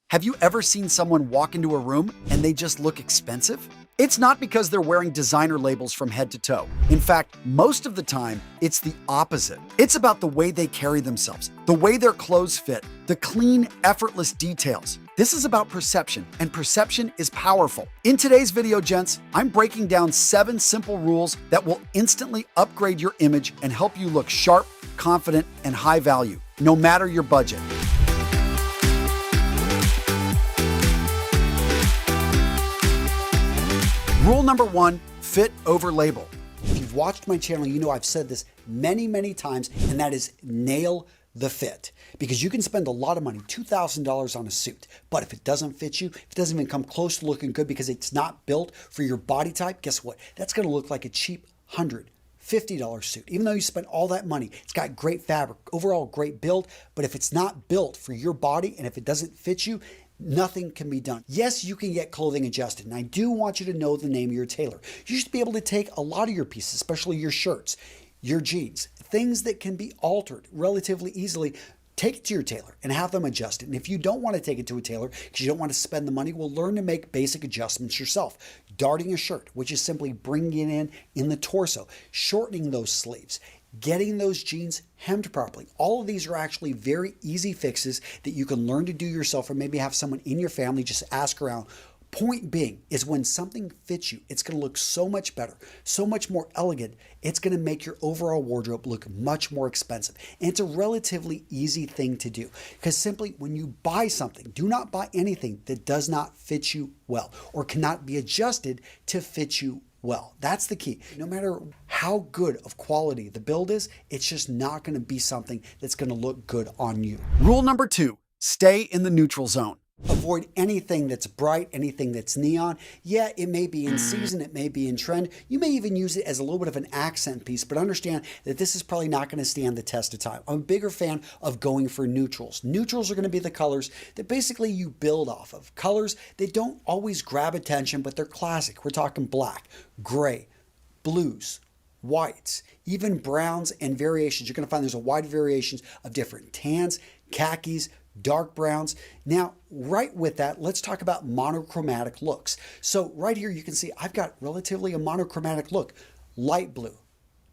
Have you ever seen someone walk into a room and they just look expensive? It's not because they're wearing designer labels from head to toe. In fact, most of the time, it's the opposite. It's about the way they carry themselves, the way their clothes fit, the clean, effortless details. This is about perception, and perception is powerful. In today's video, gents, I'm breaking down 7 simple rules that will instantly upgrade your image and help you look sharp, confident, and high value, no matter your budget. Rule number 1, fit over label. If you've watched my channel, you know I've said this many times, and that is nail the fit. Because you can spend a lot of money, $2,000 on a suit, but if it doesn't fit you, if it doesn't even come close to looking good because it's not built for your body type, guess what? That's gonna look like a cheap $150 suit. Even though you spent all that money, it's got great fabric, overall great build, but if it's not built for your body and if it doesn't fit you, nothing can be done. Yes, you can get clothing adjusted, and I do want you to know the name of your tailor. You should be able to take a lot of your pieces, especially your shirts, your jeans, things that can be altered relatively easily. Take it to your tailor and have them adjust it. And if you don't want to take it to a tailor because you don't want to spend the money, well, learn to make basic adjustments yourself. Darting a shirt, which is simply bringing it in the torso, shortening those sleeves, getting those jeans hemmed properly. All of these are actually very easy fixes that you can learn to do yourself, or maybe have someone in your family just ask around. Point being is when something fits you, it's going to look so much better, so much more elegant. It's going to make your overall wardrobe look much more expensive. And it's a relatively easy thing to do, because simply when you buy something, do not buy anything that does not fit you well or cannot be adjusted to fit you well. That's the key. No matter how good of quality the build is, it's just not going to be something that's going to look good on you. Rule number 2, stay in the neutral zone. Avoid anything that's bright, anything that's neon. Yeah, it may be in season, it may be in trend. You may even use it as a little bit of an accent piece, but understand that this is probably not going to stand the test of time. I'm a bigger fan of going for neutrals. Neutrals are going to be the colors that basically you build off of. Colors that don't always grab attention, but they're classic. We're talking black, gray, blues, whites, even browns and variations. You're going to find there's a wide variations of different tans, khakis, dark browns. Now, right with that, let's talk about monochromatic looks. So right here, you can see I've got relatively a monochromatic look. Light blue,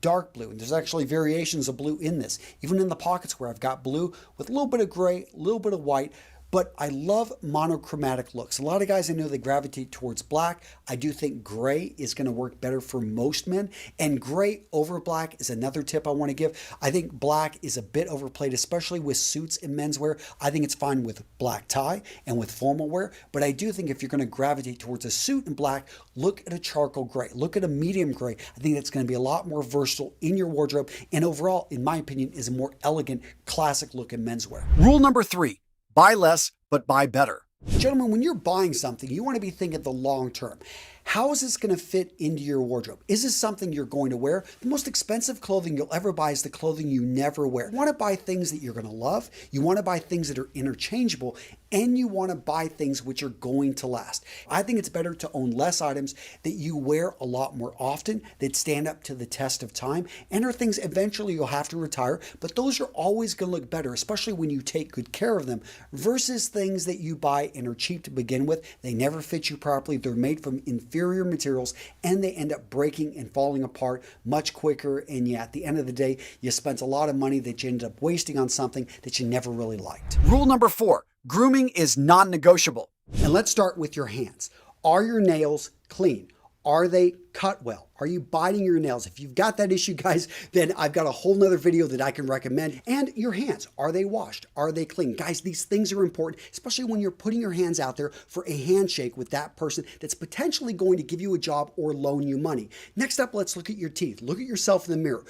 dark blue, and there's actually variations of blue in this. Even in the pockets where I've got blue with a little bit of gray, a little bit of white. But I love monochromatic looks. A lot of guys I know they gravitate towards black. I do think gray is going to work better for most men. And gray over black is another tip I want to give. I think black is a bit overplayed, especially with suits and menswear. I think it's fine with black tie and with formal wear. But I do think if you're going to gravitate towards a suit in black, look at a charcoal gray. Look at a medium gray. I think that's going to be a lot more versatile in your wardrobe. And overall, in my opinion, is a more elegant, classic look in menswear. Rule number 3. Buy less, but buy better. Gentlemen, when you're buying something, you want to be thinking the long term. How is this going to fit into your wardrobe? Is this something you're going to wear? The most expensive clothing you'll ever buy is the clothing you never wear. You want to buy things that you're going to love. You want to buy things that are interchangeable, and you want to buy things which are going to last. I think it's better to own less items that you wear a lot more often, that stand up to the test of time, and are things eventually you'll have to retire, but those are always going to look better, especially when you take good care of them, versus things that you buy and are cheap to begin with. They never fit you properly. They're made from inferior materials, and they end up breaking and falling apart much quicker. And yeah, at the end of the day, you spent a lot of money that you ended up wasting on something that you never really liked. Rule number 4, grooming is non-negotiable. And let's start with your hands. Are your nails clean? Are they cut well? Are you biting your nails? If you've got that issue, guys, then I've got a whole nother video that I can recommend. And your hands, are they washed? Are they clean? Guys, these things are important, especially when you're putting your hands out there for a handshake with that person that's potentially going to give you a job or loan you money. Next up, let's look at your teeth. Look at yourself in the mirror.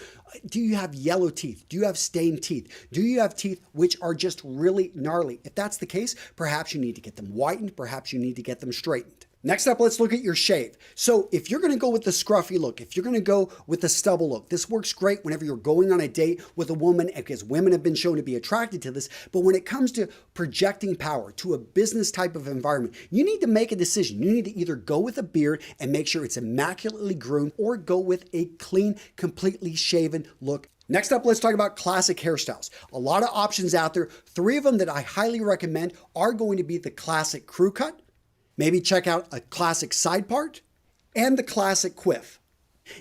Do you have yellow teeth? Do you have stained teeth? Do you have teeth which are just really gnarly? If that's the case, perhaps you need to get them whitened. Perhaps you need to get them straightened. Next up, let's look at your shave. So if you're going to go with the scruffy look, if you're going to go with the stubble look, this works great whenever you're going on a date with a woman, because women have been shown to be attracted to this. But when it comes to projecting power to a business type of environment, you need to make a decision. You need to either go with a beard and make sure it's immaculately groomed, or go with a clean, completely shaven look Next up, let's talk about classic hairstyles. A lot of options out there. 3 of them that I highly recommend are going to be the classic crew cut, maybe check out a classic side part, and the classic quiff.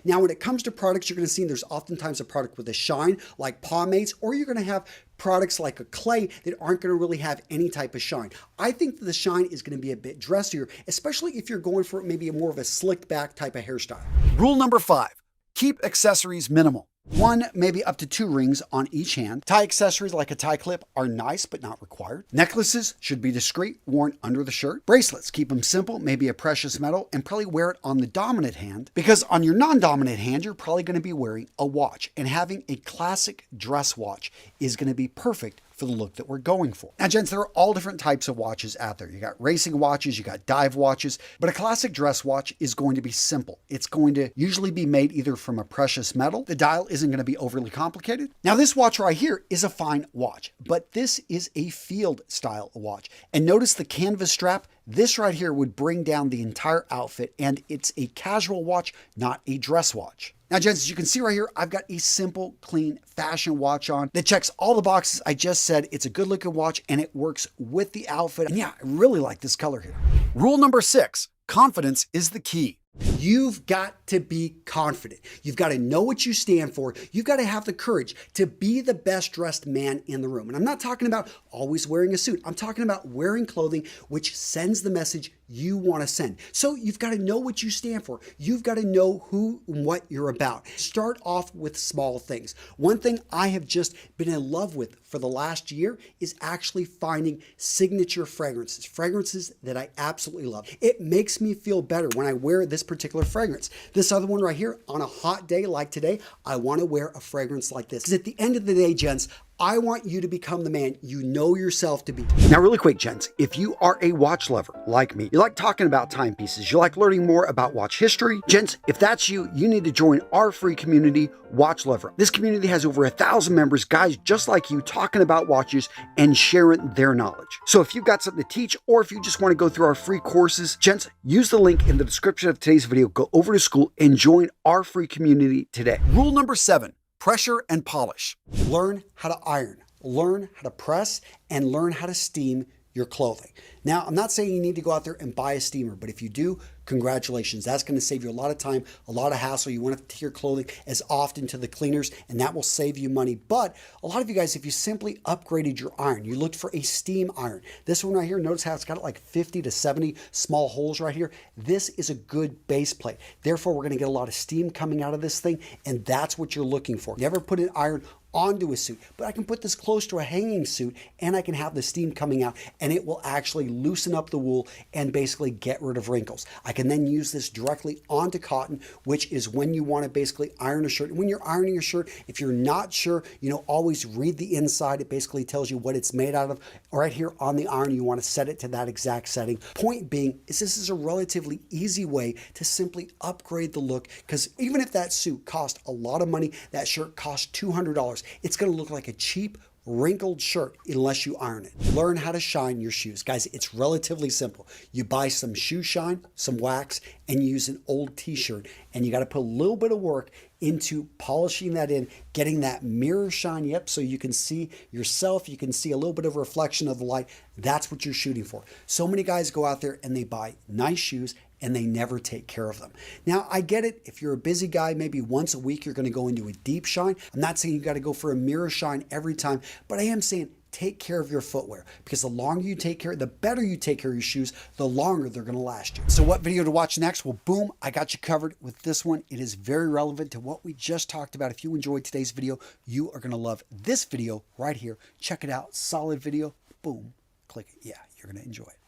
Now, when it comes to products, you're going to see there's oftentimes a product with a shine like pomades, or you're going to have products like a clay that aren't going to really have any type of shine. I think that the shine is going to be a bit dressier, especially if you're going for maybe more of a slicked back type of hairstyle. Rule number 5, keep accessories minimal. 1, maybe up to 2 rings on each hand. Tie accessories like a tie clip are nice but not required. Necklaces should be discreet, worn under the shirt. Bracelets, keep them simple, maybe a precious metal, and probably wear it on the dominant hand, because on your non-dominant hand, you're probably going to be wearing a watch, and having a classic dress watch is going to be perfect for the look that we're going for. Now, gents, there are all different types of watches out there. You got racing watches, you got dive watches, but a classic dress watch is going to be simple. It's going to usually be made either from a precious metal. The dial isn't going to be overly complicated. Now, this watch right here is a fine watch, but this is a field style watch. And notice the canvas strap. This right here would bring down the entire outfit, and it's a casual watch, not a dress watch. Now, gents, as you can see right here, I've got a simple, clean, fashion watch on that checks all the boxes I just said. It's a good looking watch and it works with the outfit. And yeah, I really like this color here. Rule number 6, confidence is the key. You've got to be confident. You've got to know what you stand for. You've got to have the courage to be the best dressed man in the room. And I'm not talking about always wearing a suit. I'm talking about wearing clothing which sends the message you want to send. So you've got to know what you stand for. You've got to know who and what you're about. Start off with small things. One thing I have just been in love with for the last year is actually finding signature fragrances that I absolutely love. It makes me feel better when I wear this particular fragrance. This other one right here, on a hot day like today, I want to wear a fragrance like this. Because at the end of the day, gents, I want you to become the man you know yourself to be. Now, really quick, gents, if you are a watch lover like me, you like talking about timepieces, you like learning more about watch history, gents, if that's you, you need to join our free community, Watch Lover. This community has over 1,000 members, guys just like you, talking about watches and sharing their knowledge. So if you've got something to teach, or if you just want to go through our free courses, gents, use the link in the description of today's video, go over to school and join our free community today. Rule number 7. Pressure and polish. Learn how to iron, learn how to press, and learn how to steam your clothing. Now, I'm not saying you need to go out there and buy a steamer, but if you do, congratulations. That's going to save you a lot of time, a lot of hassle. You won't have to take your clothing as often to the cleaners, and that will save you money. But a lot of you guys, if you simply upgraded your iron, you looked for a steam iron. This one right here, notice how it's got like 50 to 70 small holes right here. This is a good base plate. Therefore, we're going to get a lot of steam coming out of this thing, and that's what you're looking for. Never put an iron onto a suit, but I can put this close to a hanging suit and I can have the steam coming out, and it will actually loosen up the wool and basically get rid of wrinkles. I can then use this directly onto cotton, which is when you want to basically iron a shirt. And when you're ironing a shirt, if you're not sure, always read the inside. It basically tells you what it's made out of. Right here on the iron, you want to set it to that exact setting. Point being is this is a relatively easy way to simply upgrade the look, because even if that suit cost a lot of money, that shirt cost $200, it's going to look like a cheap, wrinkled shirt unless you iron it. Learn how to shine your shoes. Guys, it's relatively simple. You buy some shoe shine, some wax, and you use an old t-shirt, and you got to put a little bit of work into polishing that in, getting that mirror shine, yep, so you can see yourself, you can see a little bit of reflection of the light. That's what you're shooting for. So many guys go out there and they buy nice shoes and they never take care of them. Now, I get it. If you're a busy guy, maybe once a week, you're going to go into a deep shine. I'm not saying you got to go for a mirror shine every time, but I am saying take care of your footwear, because the longer you take care, the better you take care of your shoes, the longer they're going to last you. So what video to watch next? Well, boom, I got you covered with this one. It is very relevant to what we just talked about. If you enjoyed today's video, you are going to love this video right here. Check it out. Solid video. Boom. Click it. Yeah, you're going to enjoy it.